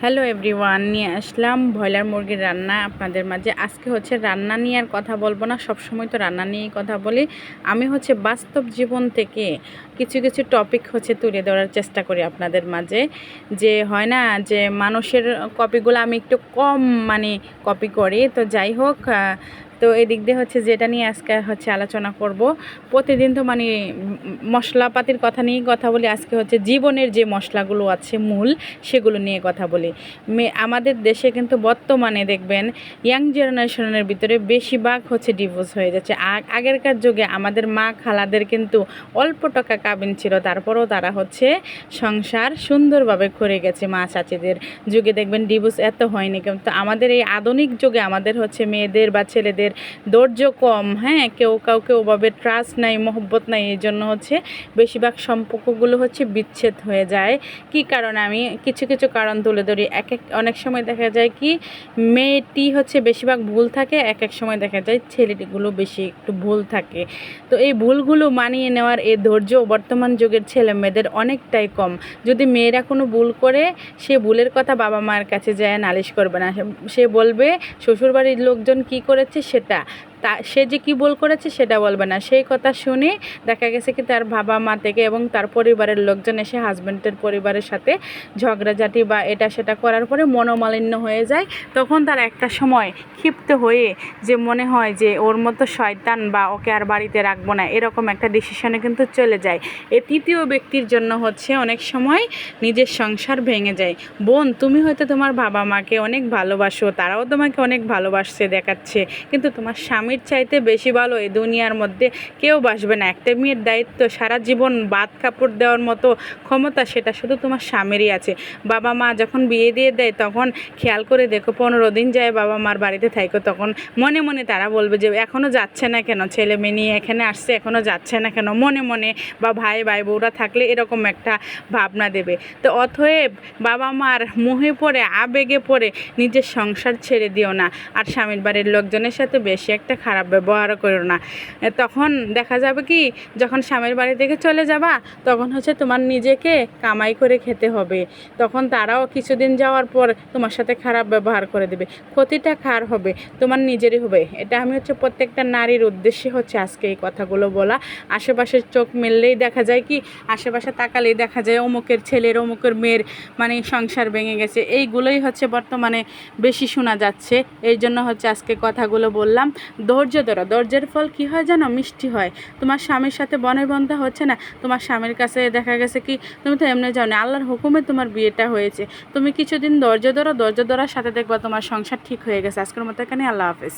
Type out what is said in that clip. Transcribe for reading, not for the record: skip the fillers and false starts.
Hello everyone, নিয়ে আসলাম broiler মুরগির রান্না আপনাদের মাঝে। আজকে হচ্ছে রান্না নিয়ে আর কথা বলবো না, সবসময় তো রান্না নিয়েই কথা বলি। আমি হচ্ছে বাস্তব জীবন থেকে কিছু কিছু টপিক হচ্ছে তুলে ধরার চেষ্টা করি আপনাদের মাঝে। যে হয় না যে মানুষের কপিগুলো আমি একটু কম কপি করি, তো যাই হোক। তো এই দিক দিয়ে হচ্ছে যেটা নিয়ে আজকে হচ্ছে আলোচনা করব। প্রতিদিন তো মশলাপাতির কথা নিয়েই কথা বলি। আজকে হচ্ছে জীবনের যে মশলাগুলো আছে মূল, সেগুলো নিয়ে কথা বলি। আমাদের দেশে কিন্তু বর্তমানে দেখবেন ইয়াং জেনারেশনের ভিতরে বেশিরভাগ হচ্ছে ডিভোর্স হয়ে যাচ্ছে। আগেরকার যুগে আমাদের মা খালাদের কিন্তু অল্প টাকা কাবিন ছিল, তারপরেও তারা হচ্ছে সংসার সুন্দরভাবে করে গেছে। মা চাচিদের যুগে দেখবেন ডিভোর্স এত হয়নি, কিন্তু আমাদের এই আধুনিক যুগে আমাদের হচ্ছে মেয়েদের বা ছেলেদের ধৈর্য কম, হ্যাঁ, কেউ কাউকে ওভাবে ট্রাস্ট নাই, মহব্বত নাই, এই জন্য হচ্ছে বেশিরভাগ সম্পর্কগুলো হচ্ছে বিচ্ছেদ হয়ে যায়। কি কারণে আমি কিছু কিছু কারণ তুলে ধরি। অনেক সময় দেখা যায় কি মেয়েটি হচ্ছে বেশিরভাগ ভুল থাকে, এক এক সময় দেখা যায় ছেলেটিগুলো বেশি একটু ভুল থাকে। তো এই ভুলগুলো মানিয়ে নেওয়ার এই ধৈর্য বর্তমান যুগের ছেলে মেয়েদের অনেকটাই কম। যদি মেয়েরা কোনো ভুল করে, সে ভুলের কথা বাবা মায়ের কাছে যায় নালিশ করবে না, সে বলবে শ্বশুরবাড়ির লোকজন কি করেছে সেটা, সে যে কী ভুল করেছে সেটা বলবে না। সেই কথা শুনে দেখা গেছে কি তার বাবা মা থেকে এবং তার পরিবারের লোকজন এসে হাজব্যান্ডের পরিবারের সাথে ঝগড়াঝাটি বা এটা সেটা করার পরে মনোমালিন্য হয়ে যায়। তখন তার একটা সময় ক্ষিপ্ত হয়ে যে মনে হয় যে ওর মতো শয়তান বা ওকে আর বাড়িতে রাখবো না, এরকম একটা ডিসিশনে কিন্তু চলে যায়। এই তৃতীয় ব্যক্তির জন্য হচ্ছে অনেক সময় নিজের সংসার ভেঙে যায়। বোন, তুমি হয়তো তোমার বাবা মাকে অনেক ভালোবাসো, তারাও তোমাকে অনেক ভালোবাসছে দেখাচ্ছে, কিন্তু তোমার স্বামীর চাইতে বেশি ভালো এই দুনিয়ার মধ্যে কেউ বাসবে না। একটা মেয়ের দায়িত্ব সারা জীবন ভাত কাপড় দেওয়ার মতো ক্ষমতা সেটা শুধু তোমার স্বামীরই আছে। বাবা মা যখন বিয়ে দিয়ে দেয় তখন খেয়াল করে দেখো, 15 দিন যায় বাবা মার বাড়িতে থাকো, তখন মনে মনে তারা বলবে যে এখনও যাচ্ছে না কেন, ছেলে মেয়ে নিয়ে এখানে আসছে এখনও যাচ্ছে না কেন, মনে মনে। বা ভাই বউরা থাকলে এরকম একটা ভাবনা দেবে। তো অতএব বাবা মার মোহে পড়ে আবেগে পড়ে নিজের সংসার ছেড়ে দিও না, আর স্বামীর বাড়ির লোকজনের সাথে বেশি একটা খারাপ ব্যবহারও করো না। তখন দেখা যাবে কি যখন স্বামীর বাড়ি থেকে চলে যাবা, তখন হচ্ছে তোমার নিজেকে কামাই করে খেতে হবে। তখন তারাও কিছুদিন যাওয়ার পর তোমার সাথে খারাপ ব্যবহার করে দেবে। ক্ষতিটা কার হবে? তোমার নিজেরই হবে। এটা আমি হচ্ছে প্রত্যেকটা নারীর উদ্দেশ্যে হচ্ছে আজকে এই কথাগুলো বলা। আশেপাশের চোখ মেললেই দেখা যায় কি, আশেপাশে তাকালেই দেখা যায় অমুকের ছেলের অমুকের মেয়ের সংসার ভেঙে গেছে। এইগুলোই হচ্ছে বর্তমানে বেশি শোনা যাচ্ছে। এই জন্য হচ্ছে আজকে কথাগুলো বললাম। ধৈর্য ধরো, ধৈর্যের ফল কি হয় জানো? মিষ্টি হয়। তোমার স্বামীর সাথে বন্ধা হচ্ছে না, তোমার স্বামীর কাছে দেখা গেছে কি তুমি তো এমনি যাও না, আল্লাহর হুকুমে তোমার বিয়েটা হয়েছে। তুমি কিছুদিন ধৈর্য ধরো, ধৈর্য ধরার সাথে দেখবা তোমার সংসার ঠিক হয়ে গেছে। আজকের মতো এখানে, আল্লাহ হাফেজ।